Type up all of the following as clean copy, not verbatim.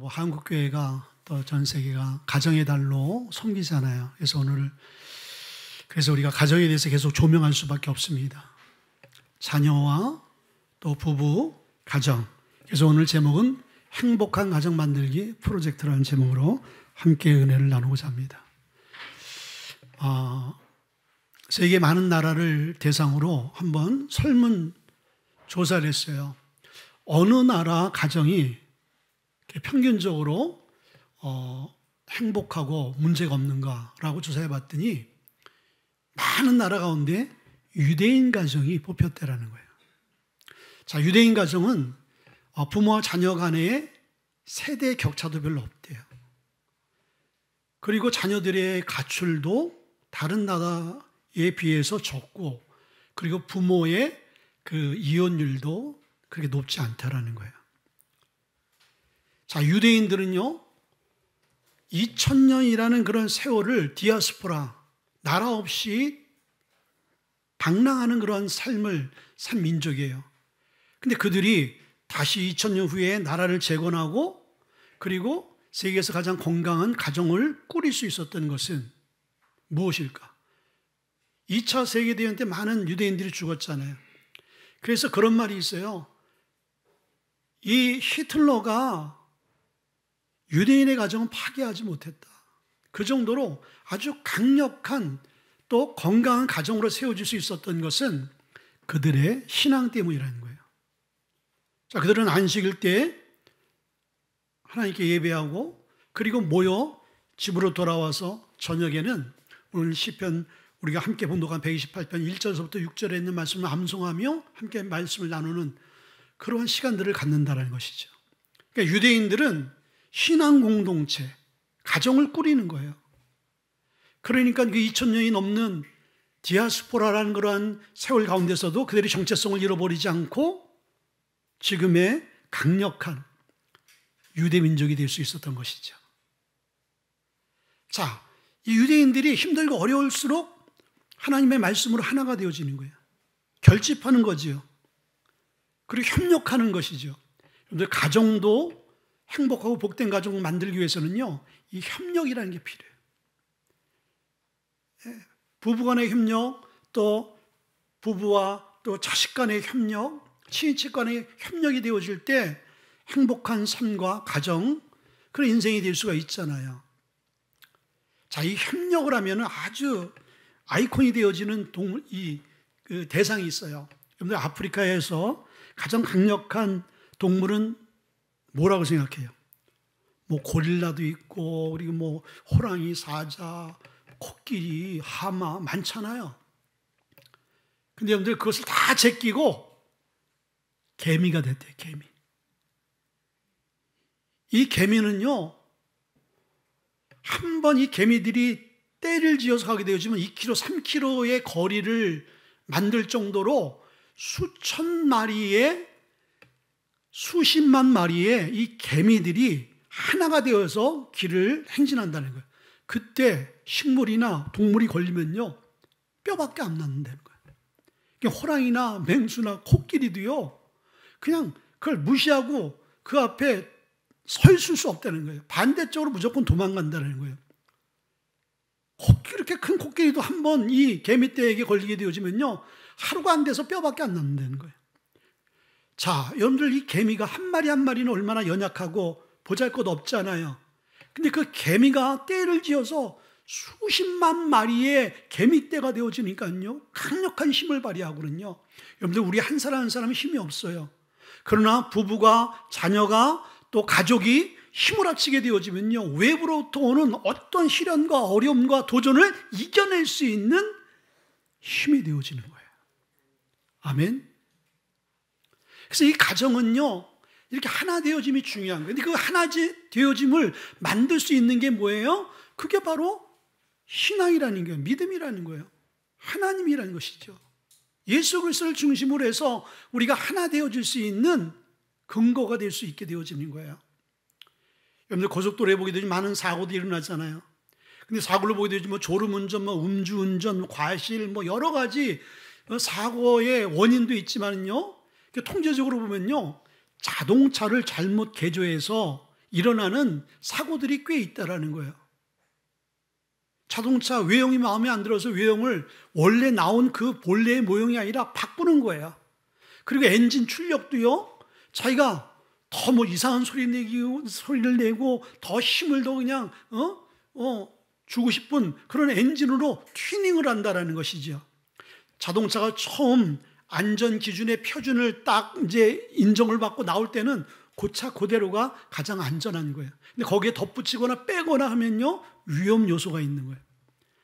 뭐 한국교회가 또 전 세계가 가정의 달로 섬기잖아요. 그래서 우리가 가정에 대해서 계속 조명할 수밖에 없습니다. 자녀와 또 부부, 가정. 그래서 오늘 제목은 행복한 가정 만들기 프로젝트라는 제목으로 함께 은혜를 나누고자 합니다. 세계 많은 나라를 대상으로 한번 설문 조사를 했어요. 어느 나라 가정이 평균적으로 행복하고 문제가 없는가라고 조사해 봤더니 많은 나라 가운데 유대인 가정이 뽑혔다라는 거예요. 자, 유대인 가정은 부모와 자녀 간의 세대 격차도 별로 없대요. 그리고 자녀들의 가출도 다른 나라에 비해서 적고, 그리고 부모의 그 이혼율도 그렇게 높지 않다라는 거예요. 자, 유대인들은요, 2000년이라는 그런 세월을 디아스포라, 나라 없이 방랑하는 그런 삶을 산 민족이에요. 근데 그들이 다시 2000년 후에 나라를 재건하고, 그리고 세계에서 가장 건강한 가정을 꾸릴 수 있었던 것은 무엇일까? 2차 세계대전 때 많은 유대인들이 죽었잖아요. 그래서 그런 말이 있어요. 이 히틀러가 유대인의 가정은 파괴하지 못했다. 그 정도로 아주 강력한 또 건강한 가정으로 세워질 수 있었던 것은 그들의 신앙 때문이라는 거예요. 자, 그들은 안식일 때 하나님께 예배하고, 그리고 모여 집으로 돌아와서 저녁에는 오늘 시편 우리가 함께 본독한 128편 1절에서부터 6절에 있는 말씀을 암송하며 함께 말씀을 나누는 그러한 시간들을 갖는다는 것이죠. 그러니까 유대인들은 신앙 공동체, 가정을 꾸리는 거예요. 그러니까 그 2000년이 넘는 디아스포라라는 그러한 세월 가운데서도 그들의 정체성을 잃어버리지 않고 지금의 강력한 유대 민족이 될 수 있었던 것이죠. 자, 이 유대인들이 힘들고 어려울수록 하나님의 말씀으로 하나가 되어지는 거예요. 결집하는 거지요. 그리고 협력하는 것이죠. 여러분들 가정도 행복하고 복된 가정을 만들기 위해서는요, 이 협력이라는 게 필요해요. 부부 간의 협력, 또 부부와 또 자식 간의 협력, 친인척 간의 협력이 되어질 때 행복한 삶과 가정, 그런 인생이 될 수가 있잖아요. 자, 이 협력을 하면 아주 아이콘이 되어지는 그 대상이 있어요. 여러분들 아프리카에서 가장 강력한 동물은 뭐라고 생각해요? 뭐 고릴라도 있고, 그리고 뭐 호랑이, 사자, 코끼리, 하마 많잖아요. 근데 여러분들 그것을 다 제끼고 개미가 됐대요. 개미. 이 개미는요, 한 번 이 개미들이 떼를 지어서 가게 되어지면 2km, 3km의 거리를 만들 정도로 수천 마리의, 수십만 마리의 이 개미들이 하나가 되어서 길을 행진한다는 거예요. 그때 식물이나 동물이 걸리면요, 뼈밖에 안 남는다는 거예요. 그러니까 호랑이나 맹수나 코끼리도요, 그냥 그걸 무시하고 그 앞에 서 있을 수 없다는 거예요. 반대쪽으로 무조건 도망간다는 거예요. 이렇게 큰 코끼리도 한 번 이 개미떼에게 걸리게 되어지면요, 하루가 안 돼서 뼈밖에 안 남는다는 거예요. 자, 여러분들 이 개미가 한 마리 한 마리는 얼마나 연약하고 보잘것 없잖아요. 근데 그 개미가 떼를 지어서 수십만 마리의 개미떼가 되어지니까요, 강력한 힘을 발휘하거든요. 여러분들 우리 한 사람 한 사람은 힘이 없어요. 그러나 부부가, 자녀가, 또 가족이 힘을 합치게 되어지면요, 외부로부터 오는 어떤 시련과 어려움과 도전을 이겨낼 수 있는 힘이 되어지는 거예요. 아멘. 그래서 이 가정은요, 이렇게 하나 되어짐이 중요한 거예요. 근데 그 하나 되어짐을 만들 수 있는 게 뭐예요? 그게 바로 신앙이라는 거예요. 믿음이라는 거예요. 하나님이라는 것이죠. 예수 그리스도를 중심으로 해서 우리가 하나 되어질 수 있는 근거가 될 수 있게 되어지는 거예요. 여러분들 고속도로에 보게 되면 많은 사고도 일어나잖아요. 근데 사고를 보게 되면 뭐 졸음운전, 뭐 음주운전, 과실, 뭐 여러 가지 사고의 원인도 있지만요, 통계적으로 보면요, 자동차를 잘못 개조해서 일어나는 사고들이 꽤 있다라는 거예요. 자동차 외형이 마음에 안 들어서 외형을 원래 나온 그 본래의 모형이 아니라 바꾸는 거예요. 그리고 엔진 출력도요, 자기가 더 뭐 이상한 소리를 내고 더 힘을 더 그냥 주고 싶은 그런 엔진으로 튜닝을 한다라는 것이죠. 자동차가 처음 안전 기준의 표준을 딱 이제 인정을 받고 나올 때는 고차 그대로가 가장 안전한 거예요. 근데 거기에 덧붙이거나 빼거나 하면요, 위험 요소가 있는 거예요.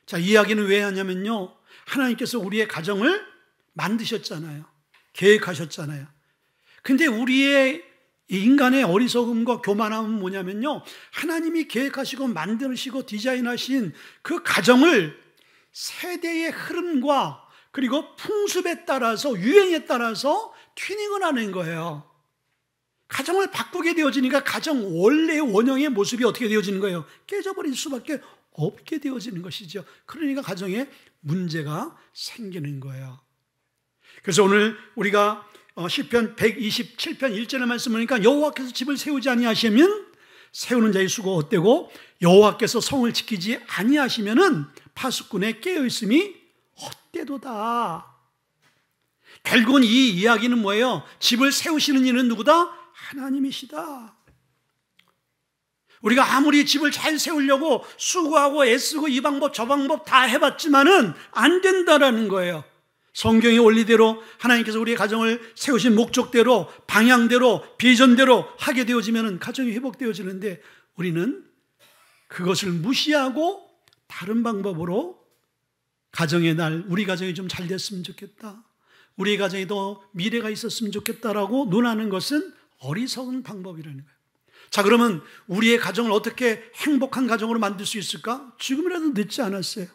자, 이 이야기는 왜 하냐면요, 하나님께서 우리의 가정을 만드셨잖아요. 계획하셨잖아요. 근데 우리의 인간의 어리석음과 교만함은 뭐냐면요, 하나님이 계획하시고 만드시고 디자인하신 그 가정을 세대의 흐름과 그리고 풍습에 따라서, 유행에 따라서 튜닝을 하는 거예요. 가정을 바꾸게 되어지니까 가정 원래의 원형의 모습이 어떻게 되어지는 거예요? 깨져버릴 수밖에 없게 되어지는 것이죠. 그러니까 가정에 문제가 생기는 거예요. 그래서 오늘 우리가 시편 127편 1절의 말씀 보니까 여호와께서 집을 세우지 아니하시면 세우는 자의 수고 헛되고 여호와께서 성을 지키지 아니하시면은 파수꾼의 깨어있음이 헛되도다. 결국은 이 이야기는 뭐예요? 집을 세우시는 이는 누구다? 하나님이시다. 우리가 아무리 집을 잘 세우려고 수고하고 애쓰고 이 방법 저 방법 다 해봤지만은 안 된다라는 거예요. 성경의 원리대로 하나님께서 우리의 가정을 세우신 목적대로, 방향대로, 비전대로 하게 되어지면 가정이 회복되어지는데, 우리는 그것을 무시하고 다른 방법으로 가정의 날, 우리 가정이 좀 잘 됐으면 좋겠다, 우리 가정에 더 미래가 있었으면 좋겠다라고 논하는 것은 어리석은 방법이라는 거예요. 자, 그러면 우리의 가정을 어떻게 행복한 가정으로 만들 수 있을까? 지금이라도 늦지 않았어요.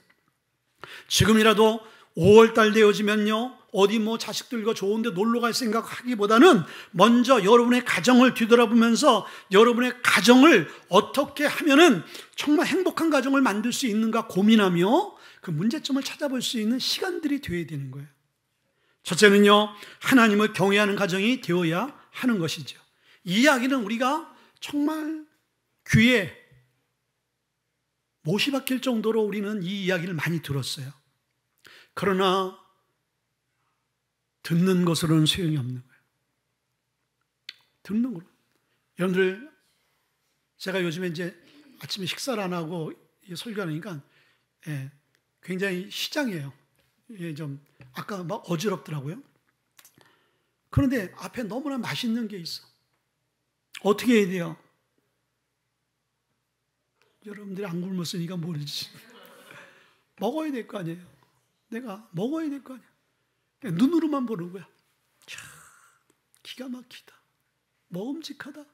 지금이라도 5월달 되어지면요, 어디 뭐 자식들과 좋은데 놀러 갈 생각하기보다는 먼저 여러분의 가정을 뒤돌아보면서 여러분의 가정을 어떻게 하면은 정말 행복한 가정을 만들 수 있는가 고민하며 그 문제점을 찾아볼 수 있는 시간들이 되어야 되는 거예요. 첫째는요, 하나님을 경외하는 가정이 되어야 하는 것이죠. 이 이야기는 우리가 정말 귀에 못이 박힐 정도로 우리는 이 이야기를 많이 들었어요. 그러나 듣는 것으로는 소용이 없는 거예요. 듣는 거로. 여러분들, 제가 요즘에 이제 아침에 식사를 안 하고 설교하니까 굉장히 시장이에요. 좀 아까 막 어지럽더라고요. 그런데 앞에 너무나 맛있는 게 있어. 어떻게 해야 돼요? 여러분들이 안 굶었으니까 모르지. 먹어야 될 거 아니에요. 내가 먹어야 될 거 아니야. 눈으로만 보는 거야. 캬, 기가 막히다. 먹음직하다.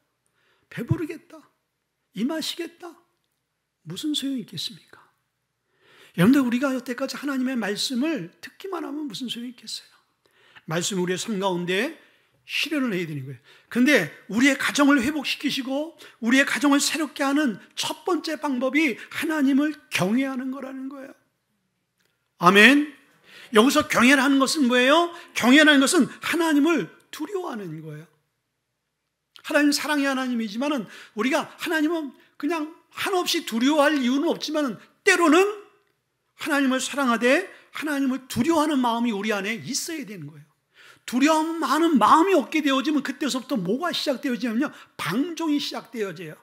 배부르겠다. 이 맛이겠다. 무슨 소용이 있겠습니까? 여러분들, 우리가 여태까지 하나님의 말씀을 듣기만 하면 무슨 소용이 있겠어요? 말씀이 우리의 삶 가운데 실현을 해야 되는 거예요. 그런데 우리의 가정을 회복시키시고 우리의 가정을 새롭게 하는 첫 번째 방법이 하나님을 경외하는 거라는 거예요. 아멘. 여기서 경외하는 것은 뭐예요? 경외하는 것은 하나님을 두려워하는 거예요. 하나님 사랑의 하나님이지만은 우리가 하나님은 그냥 한없이 두려워할 이유는 없지만은 때로는 하나님을 사랑하되 하나님을 두려워하는 마음이 우리 안에 있어야 되는 거예요. 두려워하는 마음이 없게 되어지면 그때서부터 뭐가 시작되어지냐면요, 방종이 시작되어져요.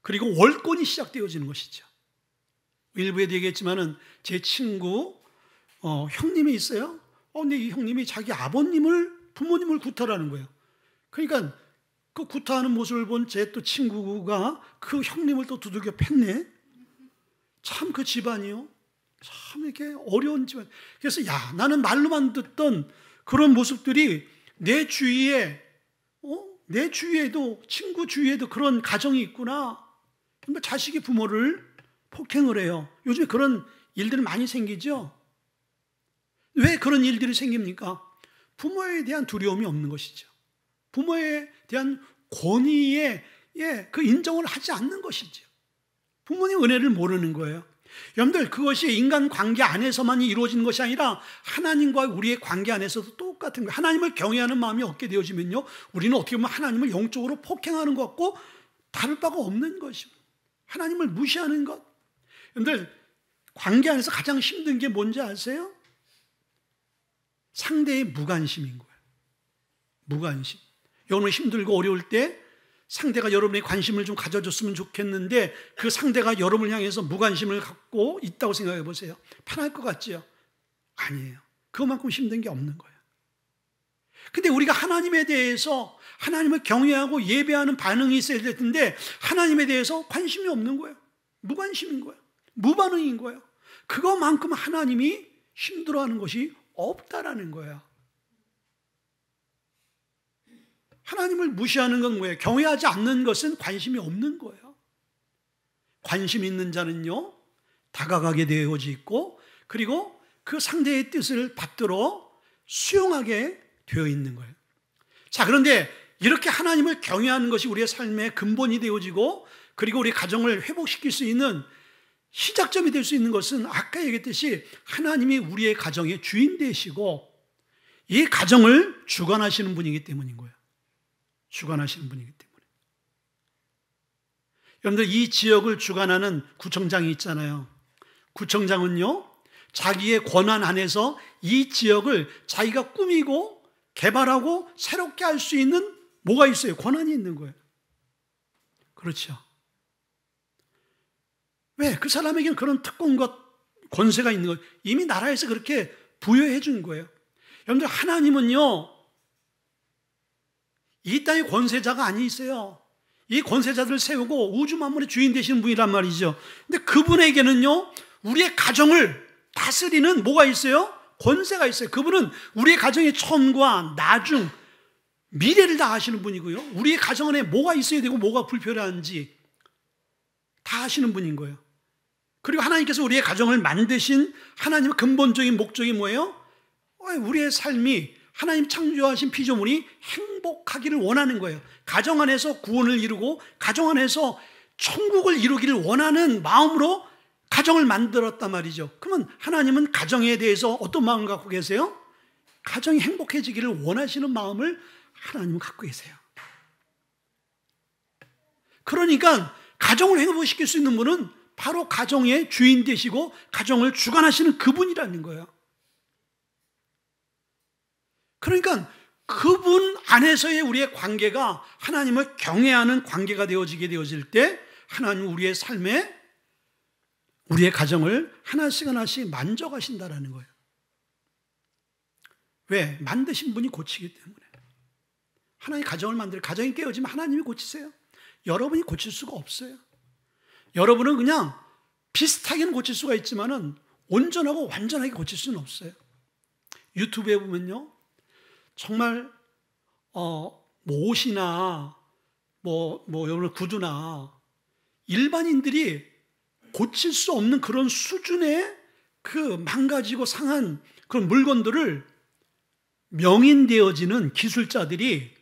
그리고 월권이 시작되어지는 것이죠. 일부에도 얘기했지만은 제 친구 형님이 있어요. 근데 이 형님이 자기 부모님을 구타라는 거예요. 그러니까 그 구타하는 모습을 본 제 또 친구가 그 형님을 또 두들겨 팼네. 참 그 집안이요, 참 이렇게 어려운 집안. 그래서 나는 말로만 듣던 그런 모습들이 내 주위에도, 친구 주위에도 그런 가정이 있구나. 그러니까 자식이 부모를 폭행을 해요. 요즘에 그런 일들이 많이 생기죠. 왜 그런 일들이 생깁니까? 부모에 대한 두려움이 없는 것이죠. 부모에 대한 권위에 그 인정을 하지 않는 것이죠. 부모님 은혜를 모르는 거예요. 여러분들, 그것이 인간 관계 안에서만 이루어지는 것이 아니라 하나님과 우리의 관계 안에서도 똑같은 거예요. 하나님을 경외하는 마음이 없게 되어지면요, 우리는 어떻게 보면 하나님을 영적으로 폭행하는 것 같고 다를 바가 없는 것입니다. 하나님을 무시하는 것. 여러분들, 관계 안에서 가장 힘든 게 뭔지 아세요? 상대의 무관심인 거예요. 무관심. 여러분 힘들고 어려울 때 상대가 여러분의 관심을 좀 가져줬으면 좋겠는데 그 상대가 여러분을 향해서 무관심을 갖고 있다고 생각해 보세요. 편할 것 같지요? 아니에요. 그만큼 힘든 게 없는 거예요. 근데 우리가 하나님에 대해서 하나님을 경외하고 예배하는 반응이 있어야 될 텐데 하나님에 대해서 관심이 없는 거예요. 무관심인 거예요. 무반응인 거예요. 그것만큼 하나님이 힘들어하는 것이 없다라는 거예요. 하나님을 무시하는 건 뭐예요? 경외하지 않는 것은 관심이 없는 거예요. 관심 있는 자는요, 다가가게 되어져 있고, 그리고 그 상대의 뜻을 받들어 수용하게 되어 있는 거예요. 자, 그런데 이렇게 하나님을 경외하는 것이 우리의 삶의 근본이 되어지고, 그리고 우리 가정을 회복시킬 수 있는 시작점이 될 수 있는 것은 아까 얘기했듯이 하나님이 우리의 가정의 주인 되시고 이 가정을 주관하시는 분이기 때문인 거예요. 주관하시는 분이기 때문에. 여러분들, 이 지역을 주관하는 구청장이 있잖아요. 구청장은요, 자기의 권한 안에서 이 지역을 자기가 꾸미고 개발하고 새롭게 할 수 있는 뭐가 있어요? 권한이 있는 거예요. 그렇죠. 왜? 그 사람에게는 그런 특권과 권세가 있는 거예요. 이미 나라에서 그렇게 부여해 준 거예요. 여러분들, 하나님은요, 이 땅의 권세자가 아니세요. 이 권세자들을 세우고 우주 만물의 주인 되시는 분이란 말이죠. 근데 그분에게는요, 우리의 가정을 다스리는 뭐가 있어요? 권세가 있어요. 그분은 우리의 가정의 처음과 나중, 미래를 다 아시는 분이고요. 우리의 가정 안에 뭐가 있어야 되고 뭐가 불필요한지 다 아시는 분인 거예요. 그리고 하나님께서 우리의 가정을 만드신 하나님의 근본적인 목적이 뭐예요? 우리의 삶이 하나님 창조하신 피조물이 행복하기를 원하는 거예요. 가정 안에서 구원을 이루고 가정 안에서 천국을 이루기를 원하는 마음으로 가정을 만들었단 말이죠. 그러면 하나님은 가정에 대해서 어떤 마음을 갖고 계세요? 가정이 행복해지기를 원하시는 마음을 하나님은 갖고 계세요. 그러니까 가정을 행복시킬 수 있는 분은 바로 가정의 주인 되시고 가정을 주관하시는 그분이라는 거예요. 그러니까 그분 안에서의 우리의 관계가 하나님을 경외하는 관계가 되어질 때 하나님은 우리의 삶에 우리의 가정을 하나씩 하나씩 만져가신다라는 거예요. 왜? 만드신 분이 고치기 때문에. 하나님 가정을 가정이 깨어지면 하나님이 고치세요. 여러분이 고칠 수가 없어요. 여러분은 그냥 비슷하게는 고칠 수가 있지만은 온전하고 완전하게 고칠 수는 없어요. 유튜브에 보면요, 정말 뭐 옷이나 여러분 구두나 일반인들이 고칠 수 없는 그런 수준의 그 망가지고 상한 그런 물건들을 명인되어지는 기술자들이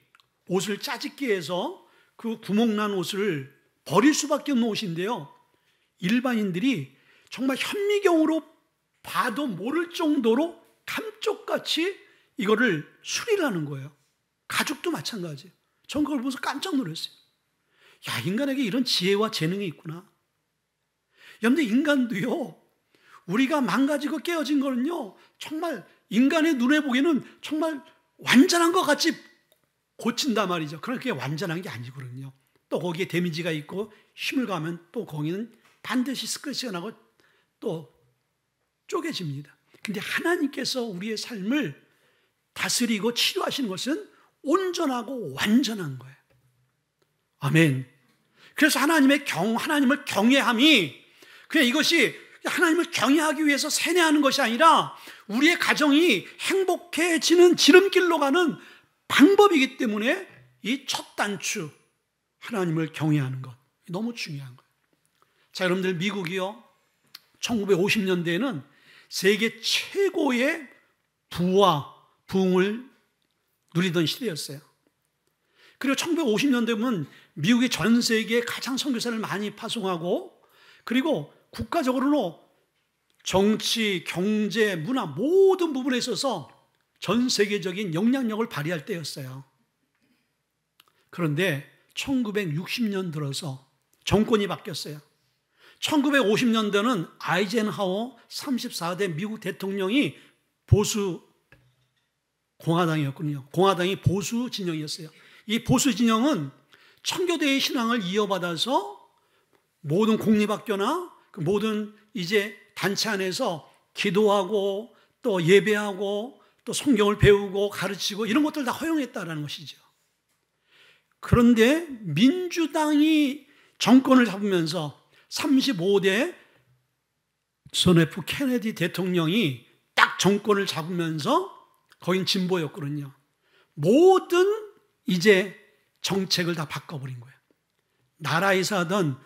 옷을 짜집기 해서 그 구멍난 옷을 버릴 수밖에 없는 옷인데요, 일반인들이 정말 현미경으로 봐도 모를 정도로 감쪽같이 이거를 수리를 하는 거예요. 가죽도 마찬가지예요. 전 그걸 보면서 깜짝 놀랐어요. 야, 인간에게 이런 지혜와 재능이 있구나. 여러분들, 인간도요, 우리가 망가지고 깨어진 거는요, 정말 인간의 눈에 보기에는 정말 완전한 것 같이 고친단 말이죠. 그러나 그게 완전한 게 아니거든요. 또 거기에 데미지가 있고 힘을 가하면 또 거기는 반드시 스크래치가 나고 또 쪼개집니다. 근데 하나님께서 우리의 삶을 다스리고 치료하시는 것은 온전하고 완전한 거예요. 아멘. 그래서 하나님을 경외함이 그냥 이것이 하나님을 경외하기 위해서 세뇌하는 것이 아니라 우리의 가정이 행복해지는 지름길로 가는 방법이기 때문에 이 첫 단추, 하나님을 경외하는 것, 너무 중요한 거예요. 자, 여러분들, 미국이요, 1950년대에는 세계 최고의 부와 부흥을 누리던 시대였어요. 그리고 1950년대 보면 미국이 전 세계에 가장 선교사를 많이 파송하고, 그리고 국가적으로는 정치, 경제, 문화 모든 부분에 있어서 전 세계적인 영향력을 발휘할 때였어요. 그런데 1960년 들어서 정권이 바뀌었어요. 1950년대는 아이젠하워 34대 미국 대통령이 보수 공화당이었군요. 공화당이 보수 진영이었어요. 이 보수 진영은 청교도의 신앙을 이어받아서 모든 공립학교나 그 모든 이제 단체 안에서 기도하고 또 예배하고 또 성경을 배우고 가르치고 이런 것들 다 허용했다라는 것이죠. 그런데 민주당이 정권을 잡으면서 35대 존 F 케네디 대통령이 딱 정권을 잡으면서 거긴 진보였거든요. 모든 이제 정책을 다 바꿔버린 거예요. 나라에서 하던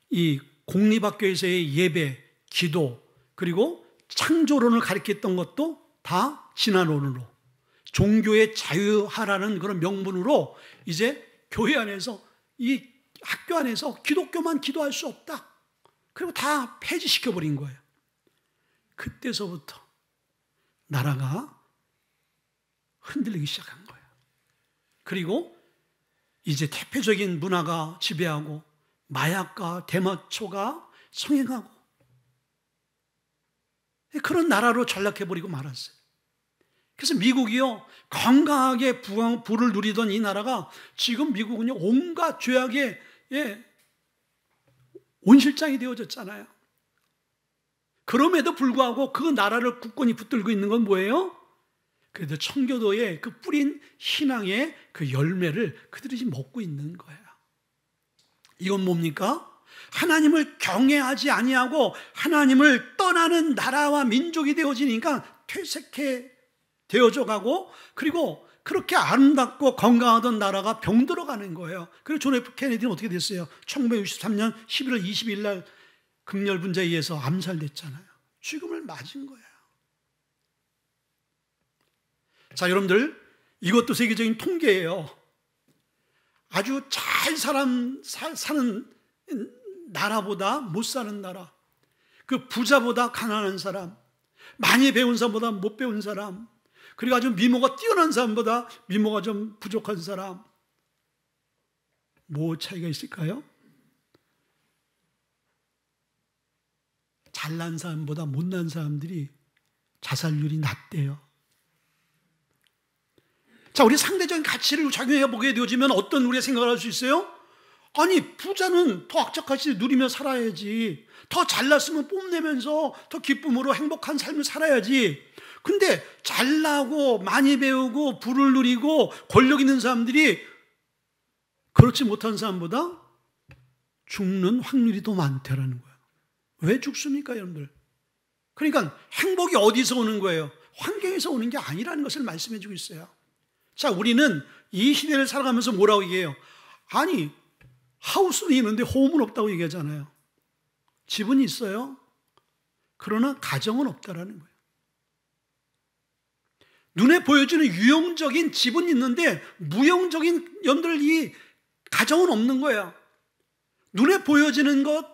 이 공립학교에서의 예배, 기도, 그리고 창조론을 가르쳤던 것도 다 진화론으로, 종교의 자유하라는 그런 명분으로 이제 교회 안에서, 이 학교 안에서 기독교만 기도할 수 없다. 그리고 다 폐지시켜버린 거예요. 그때서부터 나라가 흔들리기 시작한 거예요. 그리고 이제 대표적인 문화가 지배하고 마약과 대마초가 성행하고 그런 나라로 전락해버리고 말았어요. 그래서 미국이요, 건강하게 부를 누리던 이 나라가 지금 미국은요, 온갖 죄악의 온실장이 되어졌잖아요. 그럼에도 불구하고 그 나라를 굳건히 붙들고 있는 건 뭐예요? 그래도 청교도의 그 뿌린 신앙의 그 열매를 그들이 지금 먹고 있는 거예요. 이건 뭡니까? 하나님을 경외하지 아니하고 하나님을 떠나는 나라와 민족이 되어지니까 퇴색해 되어져 가고, 그리고 그렇게 아름답고 건강하던 나라가 병들어가는 거예요. 그리고 존 F 케네디는 어떻게 됐어요? 1963년 11월 20일 날 극렬분자에 의해서 암살됐잖아요. 죽음을 맞은 거예요. 자, 여러분들, 이것도 세계적인 통계예요. 아주 잘 사는 나라보다 못 사는 나라, 그 부자보다 가난한 사람, 많이 배운 사람보다 못 배운 사람, 그리고 아주 미모가 뛰어난 사람보다 미모가 좀 부족한 사람, 뭐 차이가 있을까요? 잘난 사람보다 못난 사람들이 자살률이 낮대요. 자, 우리 상대적인 가치를 적용해 보게 되어지면 어떤 우리가 생각을 할 수 있어요? 아니, 부자는 더 악착같이 누리며 살아야지, 더 잘났으면 뽐내면서 더 기쁨으로 행복한 삶을 살아야지. 근데 잘나고 많이 배우고 부를 누리고 권력 있는 사람들이 그렇지 못한 사람보다 죽는 확률이 더 많다라는 거예요. 왜 죽습니까, 여러분들? 그러니까 행복이 어디서 오는 거예요? 환경에서 오는 게 아니라는 것을 말씀해 주고 있어요. 자, 우리는 이 시대를 살아가면서 뭐라고 얘기해요? 아니, 하우스는 있는데 홈은 없다고 얘기하잖아요. 집은 있어요. 그러나 가정은 없다라는 거예요. 눈에 보여지는 유형적인 집은 있는데 무형적인 여러분들 이 가정은 없는 거예요. 눈에 보여지는 것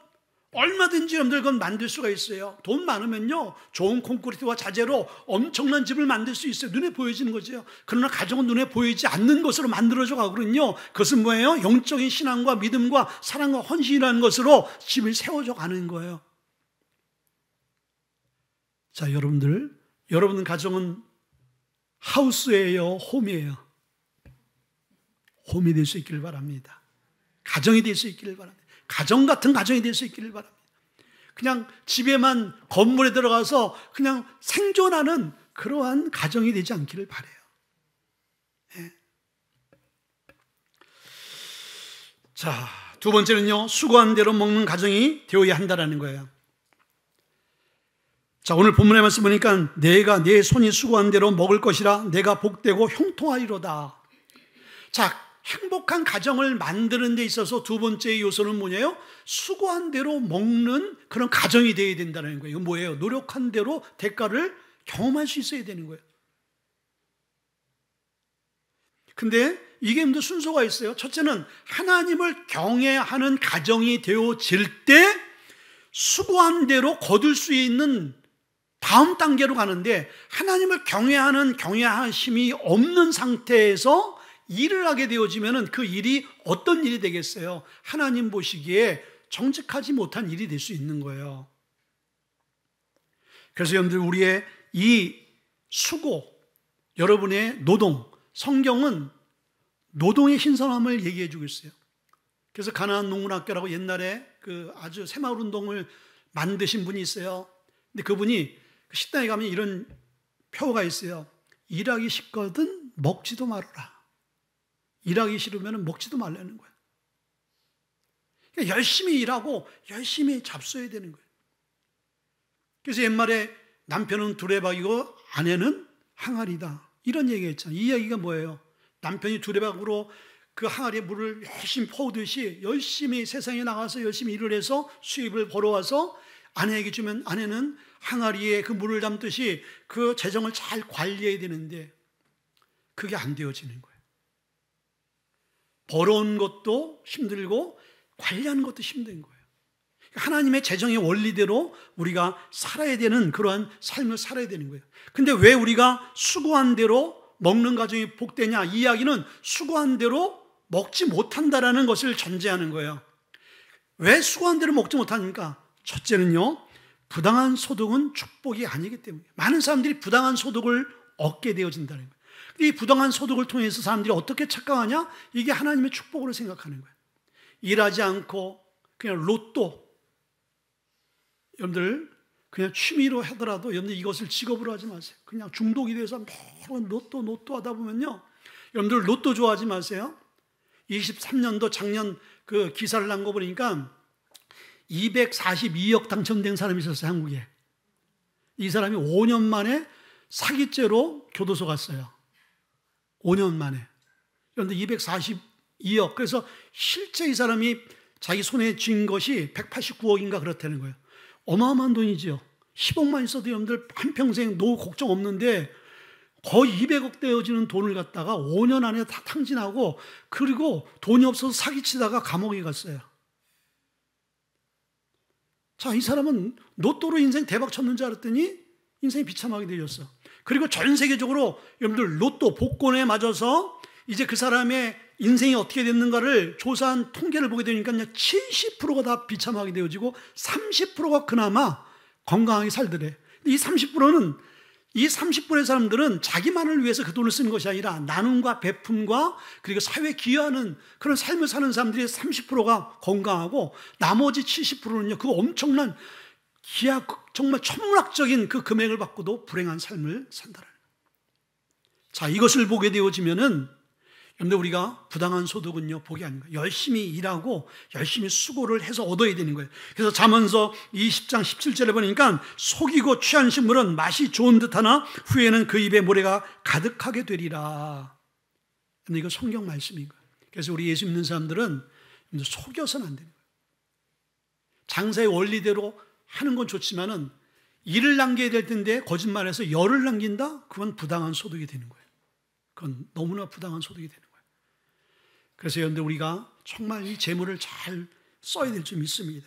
얼마든지 여러분들 그건 만들 수가 있어요. 돈 많으면요, 좋은 콘크리트와 자재로 엄청난 집을 만들 수 있어요. 눈에 보여지는 거죠. 그러나 가정은 눈에 보이지 않는 것으로 만들어져 가거든요. 그것은 뭐예요? 영적인 신앙과 믿음과 사랑과 헌신이라는 것으로 집을 세워져 가는 거예요. 자, 여러분 가정은 하우스예요, 홈이에요? 홈이 될 수 있기를 바랍니다. 가정이 될 수 있기를 바랍니다. 가정 같은 가정이 될 수 있기를 바랍니다. 그냥 집에만, 건물에 들어가서 그냥 생존하는 그러한 가정이 되지 않기를 바라요. 네. 자, 두 번째는요, 수고한 대로 먹는 가정이 되어야 한다는 거예요. 자, 오늘 본문의 말씀 보니까 내가 내 손이 수고한 대로 먹을 것이라 내가 복되고 형통하리로다. 자, 행복한 가정을 만드는 데 있어서 두 번째 요소는 뭐냐요? 수고한 대로 먹는 그런 가정이 되어야 된다는 거예요. 이건 뭐예요? 노력한 대로 대가를 경험할 수 있어야 되는 거예요. 근데 이게 좀 순서가 있어요. 첫째는 하나님을 경외하는 가정이 되어질 때 수고한 대로 거둘 수 있는 다음 단계로 가는데, 하나님을 경외하는 경외하심이 없는 상태에서 일을 하게 되어지면 그 일이 어떤 일이 되겠어요? 하나님 보시기에 정직하지 못한 일이 될 수 있는 거예요. 그래서 여러분들, 우리의 이 수고, 여러분의 노동, 성경은 노동의 신선함을 얘기해 주고 있어요. 그래서 가나안 농문학교라고 옛날에 그 아주 새마을 운동을 만드신 분이 있어요. 근데 그분이 그 식당에 가면 이런 표가 있어요. 일하기 쉽거든 먹지도 말아라. 일하기 싫으면 먹지도 말라는 거예요. 그러니까 열심히 일하고 열심히 잡숴야 되는 거예요. 그래서 옛말에 남편은 두레박이고 아내는 항아리다, 이런 얘기가 있잖아요. 이 얘기가 뭐예요? 남편이 두레박으로 그 항아리에 물을 열심히 퍼오듯이 열심히 세상에 나가서 열심히 일을 해서 수입을 벌어와서 아내에게 주면 아내는 항아리에 그 물을 담듯이 그 재정을 잘 관리해야 되는데 그게 안 되어지는 거예요. 벌어온 것도 힘들고 관리하는 것도 힘든 거예요. 하나님의 재정의 원리대로 우리가 살아야 되는 그러한 삶을 살아야 되는 거예요. 근데 왜 우리가 수고한 대로 먹는 가정이 복되냐? 이 이야기는 수고한 대로 먹지 못한다라는 것을 전제하는 거예요. 왜 수고한 대로 먹지 못하니까? 첫째는요, 부당한 소득은 축복이 아니기 때문에. 많은 사람들이 부당한 소득을 얻게 되어진다는 거예요. 이 부당한 소득을 통해서 사람들이 어떻게 착각하냐? 이게 하나님의 축복으로 생각하는 거예요. 일하지 않고 그냥 로또, 여러분들 그냥 취미로 하더라도 여러분들 이것을 직업으로 하지 마세요. 그냥 중독이 돼서 매번 로또 하다 보면요, 여러분들 로또 좋아하지 마세요. 23년도 작년 그 기사를 난 거 보니까 242억 당첨된 사람이 있었어요, 한국에. 이 사람이 5년 만에 사기죄로 교도소 갔어요. 5년 만에. 그런데 242억. 그래서 실제 이 사람이 자기 손에 쥔 것이 189억인가 그렇다는 거예요. 어마어마한 돈이죠. 10억만 있어도 여러분들 한평생 노후 걱정 없는데 거의 200억 되어지는 돈을 갖다가 5년 안에 다 탕진하고, 그리고 돈이 없어서 사기치다가 감옥에 갔어요. 자, 이 사람은 로또로 인생 대박 쳤는 줄 알았더니 인생이 비참하게 되었어. 그리고 전 세계적으로 여러분들 로또 복권에 맞아서 이제 그 사람의 인생이 어떻게 됐는가를 조사한 통계를 보게 되니까 70%가 다 비참하게 되어지고 30%가 그나마 건강하게 살더래. 이 30%는, 이 30%의 사람들은 자기만을 위해서 그 돈을 쓰는 것이 아니라 나눔과 베품과 그리고 사회에 기여하는 그런 삶을 사는 사람들이 30%가 건강하고, 나머지 70%는요 그 엄청난 기하, 정말 천문학적인 그 금액을 받고도 불행한 삶을 산다는 거예요. 자, 이것을 보게 되어지면은 여러분들, 우리가 부당한 소득은요 복이 아닌 거예요. 열심히 일하고 열심히 수고를 해서 얻어야 되는 거예요. 그래서 잠언서 20장 17절에 보니까 속이고 취한 식물은 맛이 좋은 듯하나 후에는 그 입에 모래가 가득하게 되리라. 근데 이거 성경 말씀인 거예요. 그래서 우리 예수 믿는 사람들은 속여서는 안 되는 거예요. 장사의 원리대로 하는 건 좋지만은 일을 남겨야 될 텐데 거짓말해서 열을 남긴다? 그건 부당한 소득이 되는 거예요. 그건 너무나 부당한 소득이 되는 거예요. 그래서 여러분들, 우리가 정말 이 재물을 잘 써야 될 줄 믿습니다.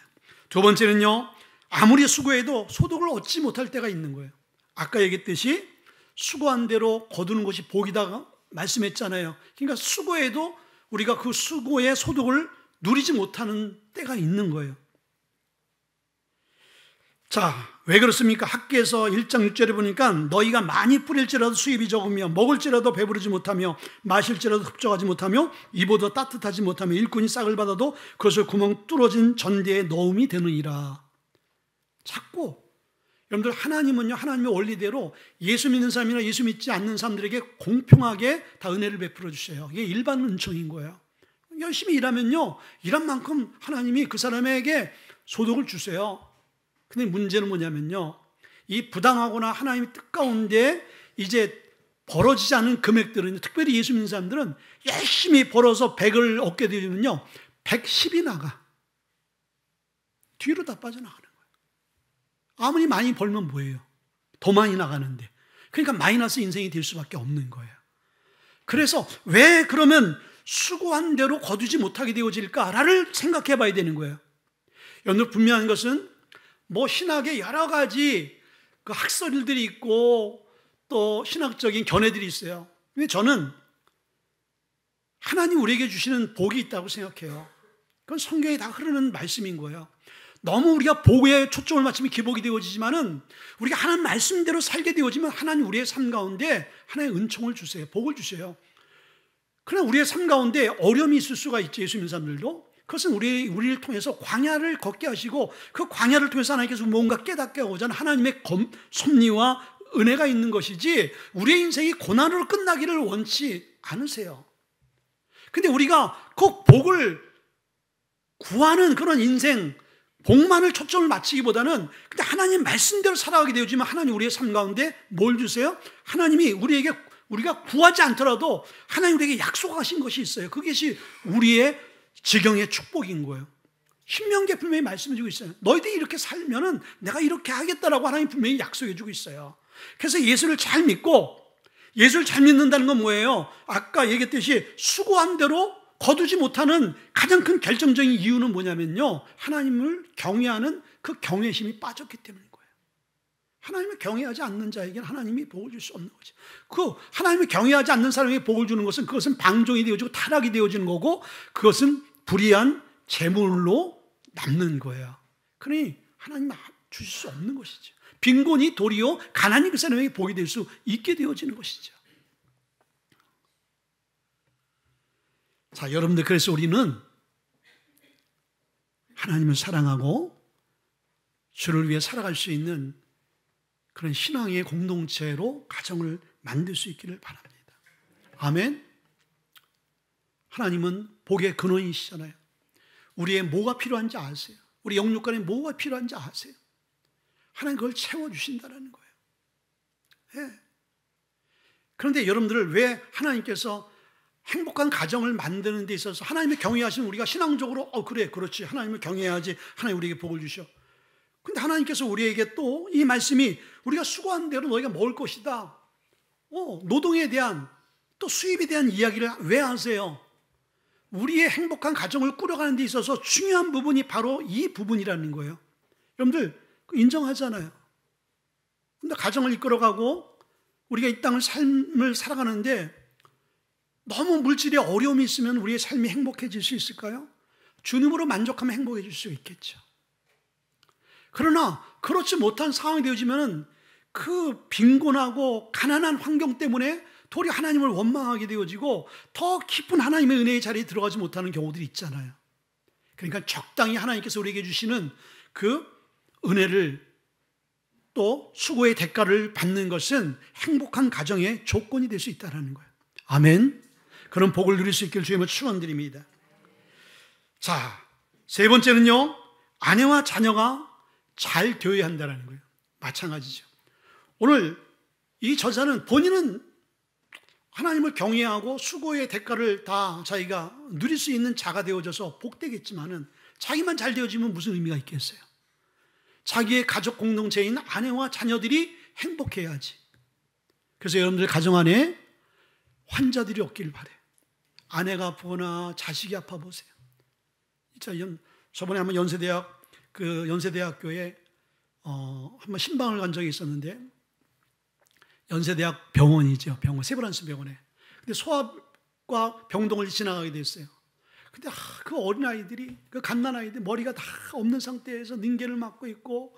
두 번째는요, 아무리 수고해도 소득을 얻지 못할 때가 있는 거예요. 아까 얘기했듯이 수고한 대로 거두는 것이 복이다 말씀했잖아요. 그러니까 수고해도 우리가 그 수고의 소득을 누리지 못하는 때가 있는 거예요. 자, 왜 그렇습니까? 학개서 1장 6절에 보니까 너희가 많이 뿌릴지라도 수입이 적으며 먹을지라도 배부르지 못하며 마실지라도 흡족하지 못하며 입어도 따뜻하지 못하며 일꾼이 싹을 받아도 그것을 구멍 뚫어진 전대에 넣음이 되느니라. 자꾸 여러분들, 하나님은요, 하나님의 원리대로 예수 믿는 사람이나 예수 믿지 않는 사람들에게 공평하게 다 은혜를 베풀어 주셔요. 이게 일반 은총인 거예요. 열심히 일하면요, 일한 만큼 하나님이 그 사람에게 소득을 주세요. 근데 문제는 뭐냐면요, 이 부당하거나 하나님의 뜻 가운데 이제 벌어지지 않은 금액들은, 특별히 예수 믿는 사람들은 열심히 벌어서 100을 얻게 되면요 110이 나가. 뒤로 다 빠져나가는 거예요. 아무리 많이 벌면 뭐예요? 더 많이 나가는데. 그러니까 마이너스 인생이 될 수밖에 없는 거예요. 그래서 왜 그러면 수고한 대로 거두지 못하게 되어질까를 생각해 봐야 되는 거예요. 여러분, 분명한 것은 뭐 신학에 여러 가지 그 학설들이 있고 또 신학적인 견해들이 있어요. 근데 저는 하나님 우리에게 주시는 복이 있다고 생각해요. 그건 성경에 다 흐르는 말씀인 거예요. 너무 우리가 복에 초점을 맞추면 기복이 되어지지만은 우리가 하나님 말씀대로 살게 되어지면 하나님 우리의 삶 가운데 하나의 은총을 주세요. 복을 주세요. 그러나 우리의 삶 가운데 어려움이 있을 수가 있죠. 예수 믿는 사람들도. 그것은 우리를 통해서 광야를 걷게 하시고 그 광야를 통해서 하나님께서 뭔가 깨닫게 하고자 하는 하나님의 섭리와 은혜가 있는 것이지 우리의 인생이 고난으로 끝나기를 원치 않으세요. 근데 우리가 그 복을 구하는 그런 인생, 복만을 초점을 맞추기보다는 근데 하나님 말씀대로 살아가게 되어지면 하나님 우리의 삶 가운데 뭘 주세요? 하나님이 우리가 구하지 않더라도 하나님 우리에게 약속하신 것이 있어요. 그것이 우리의 지경의 축복인 거예요. 신명기에 분명히 말씀해 주고 있어요. 너희들이 이렇게 살면은 내가 이렇게 하겠다라고 하나님 분명히 약속해 주고 있어요. 그래서 예수를 잘 믿고, 예수를 잘 믿는다는 건 뭐예요? 아까 얘기했듯이 수고한 대로 거두지 못하는 가장 큰 결정적인 이유는 뭐냐면요, 하나님을 경외하는 그 경외심이 빠졌기 때문인 거예요. 하나님을 경외하지 않는 자에게는 하나님이 복을 줄 수 없는 거죠. 그 하나님을 경외하지 않는 사람에게 복을 주는 것은 그것은 방종이 되어지고 타락이 되어지는 거고, 그것은 불의한 재물로 남는 거예요. 그러니 하나님은 주실 수 없는 것이죠. 빈곤이 도리어 가난이 그 사람에게 복이 될 수 있게 되어지는 것이죠. 자, 여러분들, 그래서 우리는 하나님을 사랑하고 주를 위해 살아갈 수 있는 그런 신앙의 공동체로 가정을 만들 수 있기를 바랍니다. 아멘. 하나님은 복의 근원이시잖아요. 우리의 뭐가 필요한지 아세요? 우리 영육간에 뭐가 필요한지 아세요? 하나님 그걸 채워주신다는 거예요. 예. 그런데 여러분들을 왜 하나님께서 행복한 가정을 만드는 데 있어서 하나님을 경외하시는 우리가 신앙적으로 그래, 그렇지, 하나님을 경외해야지, 하나님 우리에게 복을 주셔. 근데 하나님께서 우리에게 또 이 말씀이 우리가 수고한 대로 너희가 먹을 것이다, 노동에 대한 또 수입에 대한 이야기를 왜 하세요? 우리의 행복한 가정을 꾸려가는 데 있어서 중요한 부분이 바로 이 부분이라는 거예요. 여러분들 인정하잖아요. 근데 가정을 이끌어가고 우리가 이 땅을 삶을 살아가는데 너무 물질에 어려움이 있으면 우리의 삶이 행복해질 수 있을까요? 주님으로 만족하면 행복해질 수 있겠죠. 그러나 그렇지 못한 상황이 되어지면 그 빈곤하고 가난한 환경 때문에 도리어 하나님을 원망하게 되어지고 더 깊은 하나님의 은혜의 자리에 들어가지 못하는 경우들이 있잖아요. 그러니까 적당히 하나님께서 우리에게 주시는 그 은혜를 또 수고의 대가를 받는 것은 행복한 가정의 조건이 될 수 있다는 거예요. 아멘. 그런 복을 누릴 수 있기를 주님을 축원드립니다. 자, 세 번째는요, 아내와 자녀가 잘 되어야 한다는 거예요. 마찬가지죠. 오늘 이 저자는 본인은 하나님을 경외하고 수고의 대가를 다 자기가 누릴 수 있는 자가 되어져서 복되겠지만은 자기만 잘 되어지면 무슨 의미가 있겠어요? 자기의 가족 공동체인 아내와 자녀들이 행복해야지. 그래서 여러분들 가정 안에 환자들이 없길 바래요. 아내가 아프거나 자식이 아파 보세요. 저번에 한번 연세대학교에 한번 신방을 간 적이 있었는데, 연세대학 병원이죠. 병원, 세브란스 병원에. 근데 소아과 병동을 지나가게 됐어요. 근데 그 어린아이들이, 그 갓난아이들 머리가 다 없는 상태에서 닌겔을 맞고 있고,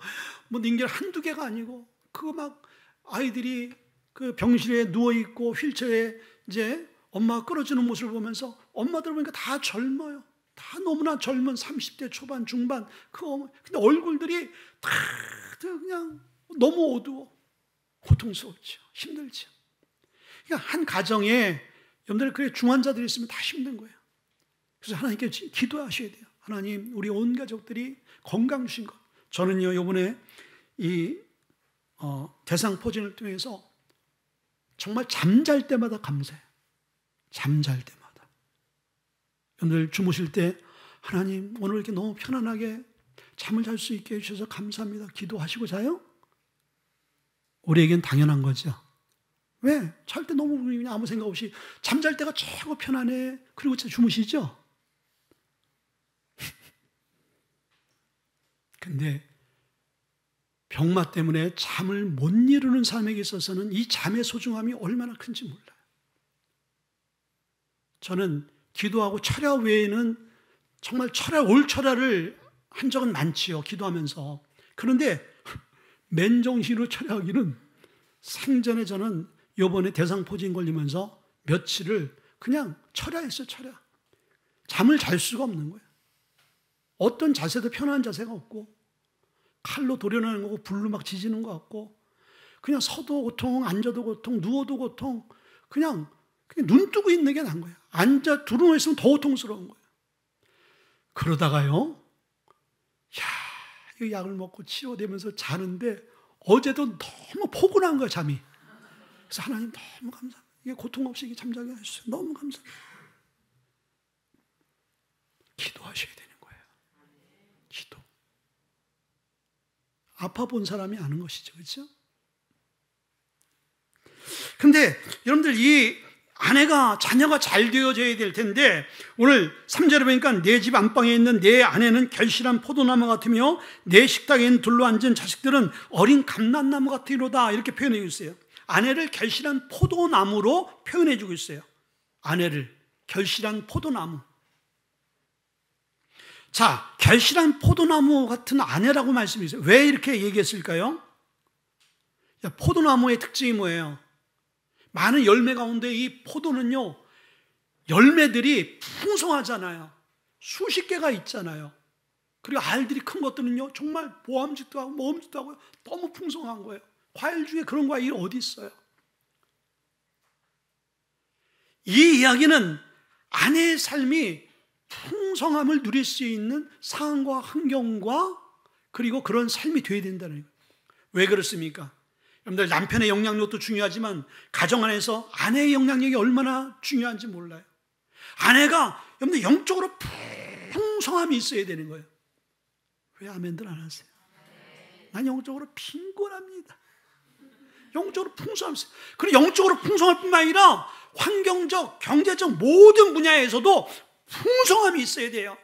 뭐 닌겔 한두 개가 아니고, 그 막 아이들이 그 병실에 누워있고 휠체어에 이제 엄마가 끌어주는 모습을 보면서 엄마들 보니까 다 젊어요. 다 너무나 젊은 30대 초반, 중반. 근데 얼굴들이 다 그냥 너무 어두워. 고통스럽죠. 힘들죠. 그러니까 한 가정에 여러분들 그래 중환자들이 있으면 다 힘든 거예요. 그래서 하나님께 기도하셔야 돼요. 하나님, 우리 온 가족들이 건강 주신 것. 저는요, 이번에 이 대상 포진을 통해서 정말 잠잘 때마다 감사해요. 잠잘 때마다. 여러분들 주무실 때 하나님, 오늘 이렇게 너무 편안하게 잠을 잘 수 있게 해주셔서 감사합니다. 기도하시고 자요? 우리에겐 당연한 거죠. 왜? 잘 때 너무 그냥 아무 생각 없이 잠잘 때가 최고 편안해. 그리고 주무시죠? 근데 병마 때문에 잠을 못 이루는 사람에게 있어서는 이 잠의 소중함이 얼마나 큰지 몰라요. 저는 기도하고 철야 외에는 정말 올 철야를 한 적은 많지요, 기도하면서. 그런데 맨정신으로 철야하기는 생전에 저는 이번에 대상포진 걸리면서 며칠을 그냥 철야했어요, 철야. 잠을 잘 수가 없는 거예요. 어떤 자세도 편안한 자세가 없고, 칼로 도려내는 거고, 불로 막 지지는 것 같고, 그냥 서도 고통, 앉아도 고통, 누워도 고통, 그냥 눈 뜨고 있는 게 난 거예요. 두루누워 있으면 더 고통스러운 거예요. 그러다가요, 이 약을 먹고 치료되면서 자는데 어제도 너무 포근한 거예요, 잠이. 그래서 하나님 너무 감사합니다. 이게 고통 없이 잠자게 하셨어요. 너무 감사합니다. 기도하셔야 되는 거예요. 기도. 아파 본 사람이 아는 것이죠, 그렇죠? 근데 여러분들, 이 아내가, 자녀가 잘 되어져야 될 텐데, 오늘 3절에 보니까 내 집 안방에 있는 내 아내는 결실한 포도나무 같으며 내 식탁에 있는 둘러앉은 자식들은 어린 감람나무 같으로다, 이렇게 표현해 주고 있어요. 아내를 결실한 포도나무로 표현해 주고 있어요. 아내를 결실한 포도나무. 자, 결실한 포도나무 같은 아내라고 말씀해 주세요. 왜 이렇게 얘기했을까요? 포도나무의 특징이 뭐예요? 많은 열매 가운데 이 포도는요, 열매들이 풍성하잖아요. 수십 개가 있잖아요. 그리고 알들이 큰 것들은요, 정말 모함짓도 하고 모험짓도 하고 너무 풍성한 거예요. 과일 중에 그런 과일이 어디 있어요? 이 이야기는 아내의 삶이 풍성함을 누릴 수 있는 상황과 환경과 그리고 그런 삶이 되어야 된다는 거예요. 왜 그렇습니까? 여러분들, 남편의 영향력도 중요하지만 가정 안에서 아내의 영향력이 얼마나 중요한지 몰라요. 아내가 여러분들 영적으로 풍성함이 있어야 되는 거예요. 왜 아멘들 안 하세요? 난 영적으로 빈곤합니다. 영적으로 풍성함이 있어요. 그리고 영적으로 풍성할 뿐만 아니라 환경적, 경제적 모든 분야에서도 풍성함이 있어야 돼요.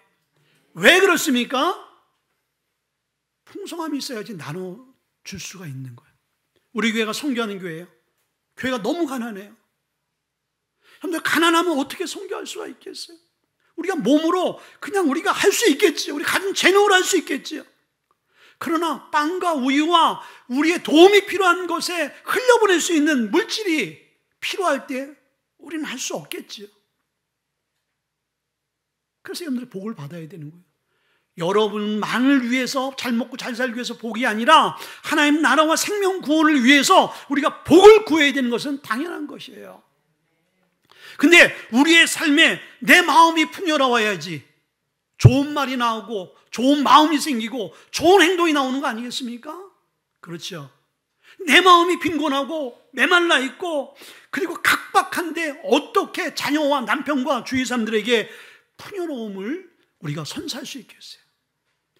왜 그렇습니까? 풍성함이 있어야지 나눠줄 수가 있는 거예요. 우리 교회가 선교하는 교회예요. 교회가 너무 가난해요. 여러분들, 가난하면 어떻게 선교할 수가 있겠어요? 우리가 몸으로 그냥 우리가 할 수 있겠지요. 우리 가진 재능으로 할 수 있겠지요. 그러나 빵과 우유와 우리의 도움이 필요한 것에 흘려보낼 수 있는 물질이 필요할 때 우리는 할 수 없겠지요. 그래서 여러분들 복을 받아야 되는 거예요. 여러분만을 위해서, 잘 먹고 잘 살기 위해서 복이 아니라 하나님 나라와 생명 구원을 위해서 우리가 복을 구해야 되는 것은 당연한 것이에요. 근데 우리의 삶에 내 마음이 풍요로워야지 좋은 말이 나오고 좋은 마음이 생기고 좋은 행동이 나오는 거 아니겠습니까? 그렇죠. 내 마음이 빈곤하고 메말라 있고 그리고 각박한데 어떻게 자녀와 남편과 주위 사람들에게 풍요로움을 우리가 선사할 수 있겠어요?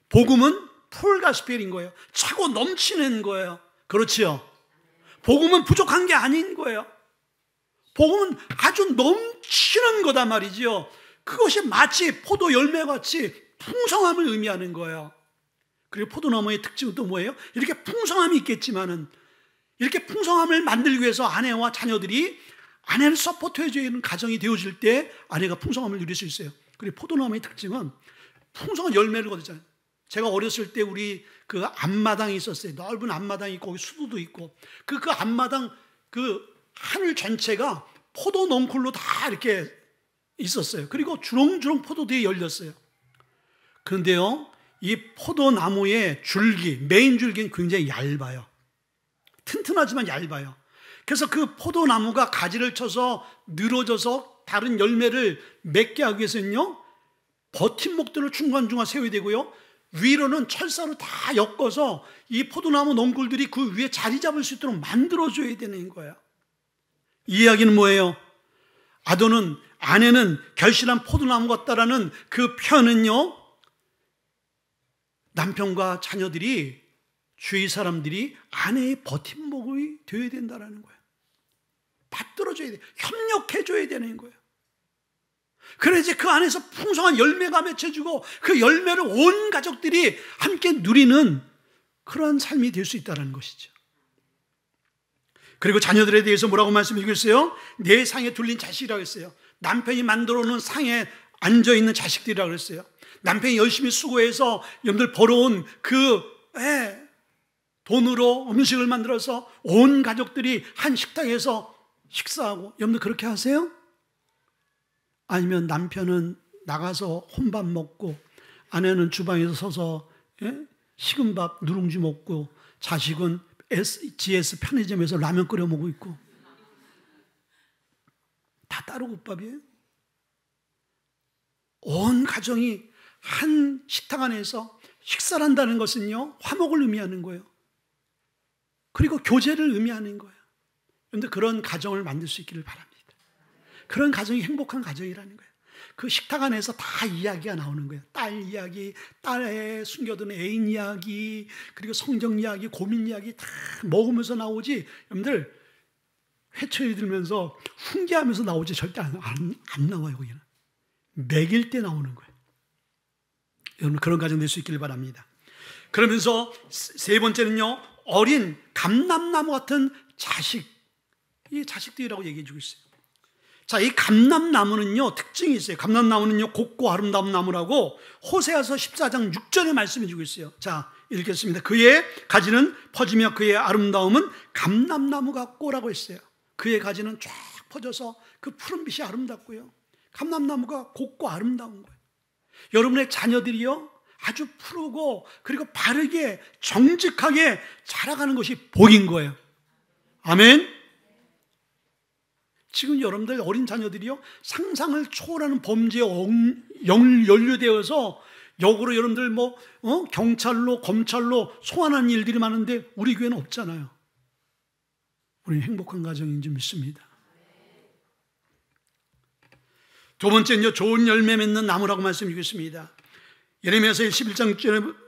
복음은 풀가스펠인 거예요. 차고 넘치는 거예요. 그렇죠? 복음은 부족한 게 아닌 거예요. 복음은 아주 넘치는 거다 말이죠. 그것이 마치 포도 열매같이 풍성함을 의미하는 거예요. 그리고 포도나무의 특징은 또 뭐예요? 이렇게 풍성함이 있겠지만은 이렇게 풍성함을 만들기 위해서 아내와 자녀들이 아내를 서포트해줘야 하는 가정이 되어질 때 아내가 풍성함을 누릴 수 있어요. 그리고 포도나무의 특징은 풍성한 열매를 거두잖아요. 제가 어렸을 때 우리 그 앞마당이 있었어요. 넓은 앞마당이 있고 수도도 있고 그 앞마당 그 하늘 전체가 포도 넝쿨로 다 이렇게 있었어요. 그리고 주렁주렁 포도들이 열렸어요. 그런데요, 이 포도나무의 줄기, 메인 줄기는 굉장히 얇아요. 튼튼하지만 얇아요. 그래서 그 포도나무가 가지를 쳐서 늘어져서 다른 열매를 맺게 하기 위해서는요, 버팀목들을 중간중간 세워야 되고요, 위로는 철사로 다 엮어서 이 포도나무 넝쿨들이 그 위에 자리 잡을 수 있도록 만들어줘야 되는 거예요. 이 이야기는 뭐예요? 아내는 결실한 포도나무 같다라는 그 표현은요, 남편과 자녀들이, 주위 사람들이 아내의 버팀목이 되어야 된다는 거예요. 받들어줘야 돼. 협력해줘야 되는 거예요. 그래야지 그 안에서 풍성한 열매가 맺혀지고 그 열매를 온 가족들이 함께 누리는 그런 삶이 될 수 있다는 것이죠. 그리고 자녀들에 대해서 뭐라고 말씀해 주겠어요? 내 상에 둘린 자식이라고 했어요. 남편이 만들어 놓은 상에 앉아있는 자식들이라고 그랬어요. 남편이 열심히 수고해서 여러분들 벌어온 그 돈으로 음식을 만들어서 온 가족들이 한 식탁에서 식사하고, 여러분들 그렇게 하세요? 아니면 남편은 나가서 혼밥 먹고 아내는 주방에서 서서 식은 밥 누룽지 먹고 자식은 GS 편의점에서 라면 끓여 먹고 있고, 다 따로 국밥이에요. 온 가정이 한 식탁 안에서 식사를 한다는 것은요, 화목을 의미하는 거예요. 그리고 교제를 의미하는 거예요. 그런데 그런 가정을 만들 수 있기를 바랍니다. 그런 가정이 행복한 가정이라는 거예요. 그 식탁 안에서 다 이야기가 나오는 거예요. 딸 이야기, 딸의 숨겨둔 애인 이야기, 그리고 성경 이야기, 고민 이야기 다 먹으면서 나오지, 여러분들 회초리 들면서 훈계하면서 나오지 절대 안 나와요. 거기는 먹일 때 나오는 거예요. 여러분 그런 가정 될 수 있기를 바랍니다. 그러면서 세 번째는요, 어린 감람나무 같은 자식, 이 자식들이라고 얘기해 주고 있어요. 자, 이 감람나무는요 특징이 있어요. 감람나무는요 곱고 아름다운 나무라고 호세아서 14장 6절에 말씀해 주고 있어요. 자, 읽겠습니다. 그의 가지는 퍼지며 그의 아름다움은 감람나무 같고라고 했어요. 그의 가지는 쫙 퍼져서 그 푸른빛이 아름답고요, 감람나무가 곱고 아름다운 거예요. 여러분의 자녀들이요 아주 푸르고 그리고 바르게 정직하게 자라가는 것이 복인 거예요. 아멘. 지금 여러분들 어린 자녀들이요 상상을 초월하는 범죄에 연루되어서 역으로 여러분들 경찰로 검찰로 소환하는 일들이 많은데 우리 교회는 없잖아요. 우리는 행복한 가정인 줄 믿습니다. 두 번째는요, 좋은 열매 맺는 나무라고 말씀드리겠습니다. 예레미야서 11장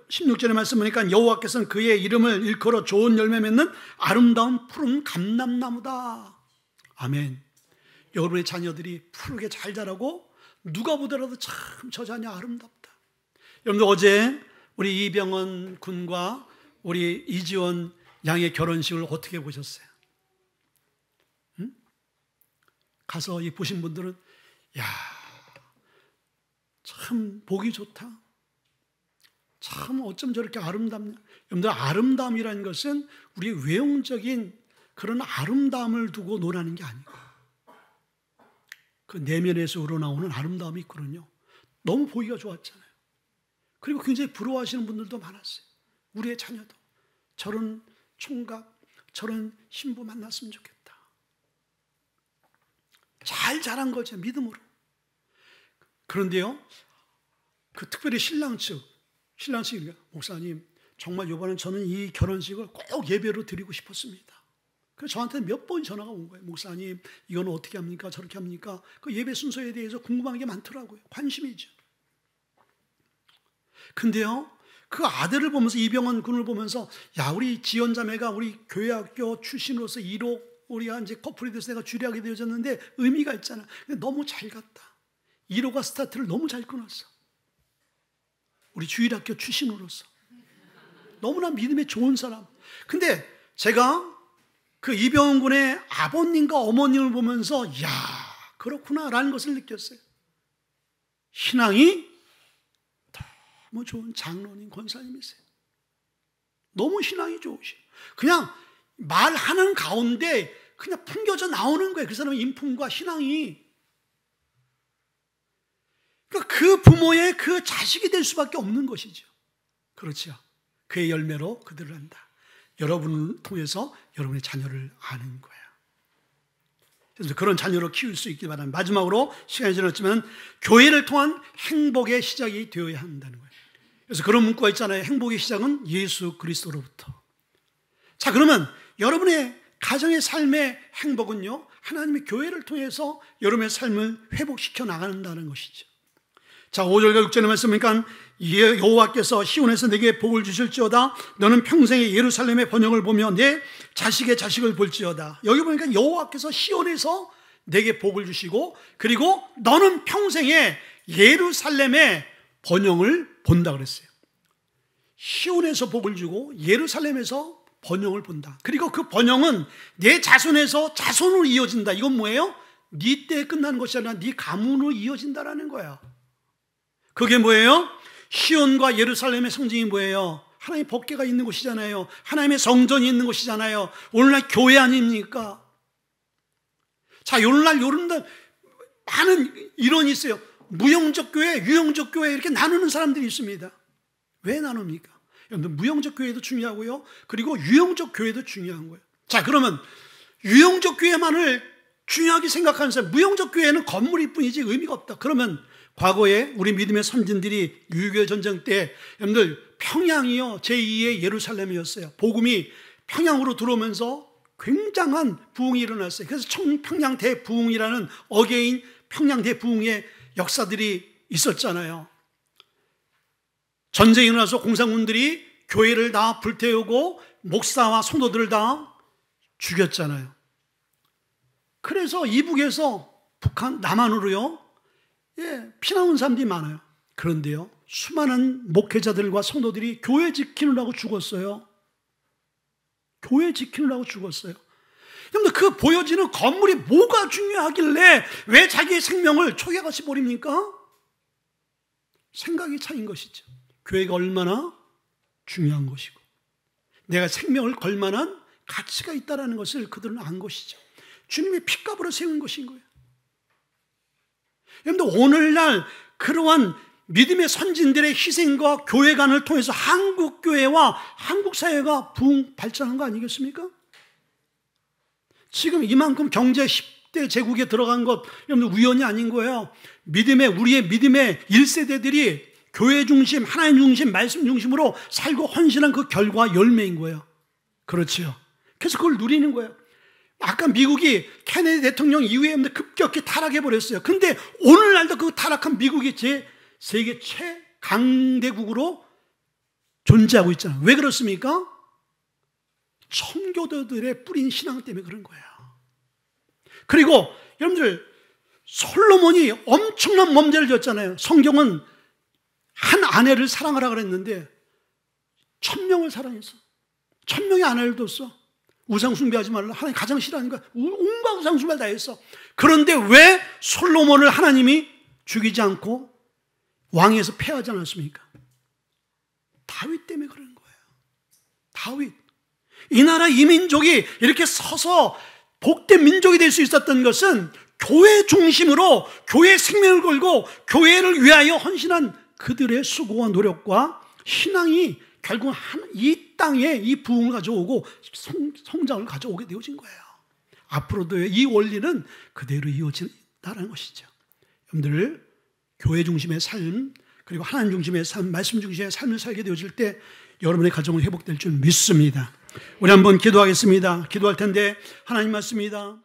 16절에 말씀 보니까 여호와께서는 그의 이름을 일컬어 좋은 열매 맺는 아름다운 푸른 감람나무다. 아멘. 여러분의 자녀들이 푸르게 잘 자라고 누가 보더라도 참 저 자녀 아름답다. 여러분들 어제 우리 이병헌 군과 우리 이지원 양의 결혼식을 어떻게 보셨어요? 가서 이 보신 분들은 야, 참 보기 좋다. 참 어쩜 저렇게 아름답냐. 여러분들 아름다움이라는 것은 우리의 외형적인 그런 아름다움을 두고 논하는 게 아니고 그 내면에서 우러나오는 아름다움이 있거든요. 너무 보기가 좋았잖아요. 그리고 굉장히 부러워하시는 분들도 많았어요. 우리의 자녀도 저런 총각, 저런 신부 만났으면 좋겠다. 잘 자란 거죠, 믿음으로. 그런데요, 그 특별히 신랑 측이 목사님 정말 이번엔 저는 이 결혼식을 꼭 예배로 드리고 싶었습니다. 그래서 저한테 몇 번 전화가 온 거예요. 목사님 이거는 어떻게 합니까? 저렇게 합니까? 그 예배 순서에 대해서 궁금한 게 많더라고요. 관심이죠. 근데요, 그 아들을 보면서, 이병헌 군을 보면서, 야, 우리 지연자매가 우리 교회학교 출신으로서 1호 우리가 이제 커플이 돼서 내가 주례하게 되어졌는데 의미가 있잖아. 근데 너무 잘 갔다. 1호가 스타트를 너무 잘 끊었어. 우리 주일학교 출신으로서 너무나 믿음에 좋은 사람. 근데 제가 그 이병헌 군의 아버님과 어머님을 보면서 야, 그렇구나 라는 것을 느꼈어요. 신앙이 너무 좋은 장로님, 권사님이세요. 너무 신앙이 좋으시고 그냥 말하는 가운데 그냥 풍겨져 나오는 거예요. 그 사람의 인품과 신앙이. 그러니까 그 부모의 그 자식이 될 수밖에 없는 것이죠. 그렇죠. 그의 열매로 그들을 한다. 여러분을 통해서 여러분의 자녀를 아는 거예요. 그래서 그런 자녀로 키울 수 있길 바랍니다. 마지막으로 시간이 지났지만 교회를 통한 행복의 시작이 되어야 한다는 거예요. 그래서 그런 문구가 있잖아요. 행복의 시작은 예수 그리스도로부터. 자, 그러면 여러분의 가정의 삶의 행복은요, 하나님의 교회를 통해서 여러분의 삶을 회복시켜 나간다는 것이죠. 자, 5절과 6절의 말씀이니까 여호와께서 시온에서 내게 복을 주실지어다. 너는 평생에 예루살렘의 번영을 보며 내 자식의 자식을 볼지어다. 여기 보니까 여호와께서 시온에서 내게 복을 주시고 그리고 너는 평생에 예루살렘의 번영을 본다 그랬어요. 시온에서 복을 주고 예루살렘에서 번영을 본다. 그리고 그 번영은 내 자손에서 자손으로 이어진다. 이건 뭐예요? 네 때에 끝나는 것이 아니라 네 가문으로 이어진다라는 거예요. 그게 뭐예요? 시온과 예루살렘의 상징이 뭐예요? 하나님의 법궤가 있는 곳이잖아요. 하나님의 성전이 있는 곳이잖아요. 오늘날 교회 아닙니까? 자, 오늘날 많은 이론이 있어요. 무형적 교회, 유형적 교회 이렇게 나누는 사람들이 있습니다. 왜 나눕니까? 무형적 교회도 중요하고요. 그리고 유형적 교회도 중요한 거예요. 자, 그러면 유형적 교회만을 중요하게 생각하는 사람, 무형적 교회는 건물일 뿐이지 의미가 없다. 그러면 과거에 우리 믿음의 선진들이 6.25 전쟁 때 여러분들 평양이요 제2의 예루살렘이었어요. 복음이 평양으로 들어오면서 굉장한 부흥이 일어났어요. 그래서 청평양 대부흥이라는 어게인 평양 대부흥의 역사들이 있었잖아요. 전쟁이 일어나서 공산군들이 교회를 다 불태우고 목사와 성도들을 다 죽였잖아요. 그래서 이북에서 북한 남한으로요 피난 온 사람들이 많아요. 그런데요 수많은 목회자들과 성도들이 교회 지키느라고 죽었어요. 교회 지키느라고 죽었어요. 여러분들 그 보여지는 건물이 뭐가 중요하길래 왜 자기의 생명을 초기같이 버립니까? 생각이 차인 것이죠. 교회가 얼마나 중요한 것이고 내가 생명을 걸 만한 가치가 있다는 것을 그들은 안 것이죠. 주님의 핏값으로 세운 것인 거예요. 여러분들 오늘날 그러한 믿음의 선진들의 희생과 교회관을 통해서 한국 교회와 한국 사회가 부흥 발전한 거 아니겠습니까? 지금 이만큼 경제 10대 제국에 들어간 것 여러분 우연이 아닌 거예요. 우리의 믿음의 1세대들이 교회 중심, 하나님 중심, 말씀 중심으로 살고 헌신한 그 결과 열매인 거예요. 그렇죠. 그래서 그걸 누리는 거예요. 아까 미국이 케네디 대통령 이후에 급격히 타락해버렸어요. 근데 오늘날도 그 타락한 미국이 세계 최강대국으로 존재하고 있잖아요. 왜 그렇습니까? 청교도들의 뿌린 신앙 때문에 그런 거예요. 그리고 여러분들 솔로몬이 엄청난 범죄를 졌잖아요. 성경은 한 아내를 사랑하라 그랬는데 1000명을 사랑했어. 1000명의 아내를 뒀어. 우상 숭배하지 말라. 하나님 가장 싫어하는 거야. 온갖 우상 숭배를 다 했어. 그런데 왜 솔로몬을 하나님이 죽이지 않고 왕에서 폐하지 않았습니까? 다윗 때문에 그런 거예요. 다윗. 이 나라 이 민족이 이렇게 서서 복된 민족이 될 수 있었던 것은 교회 중심으로 교회의 생명을 걸고 교회를 위하여 헌신한 그들의 수고와 노력과 신앙이 결국 이 땅에 이 부흥을 가져오고 성장을 가져오게 되어진 거예요. 앞으로도 이 원리는 그대로 이어진다는 것이죠. 여러분들 교회 중심의 삶 그리고 하나님 중심의 삶, 말씀 중심의 삶을 살게 되어질 때 여러분의 가정은 회복될 줄 믿습니다. 우리 한번 기도하겠습니다. 기도할 텐데 하나님 맞습니다.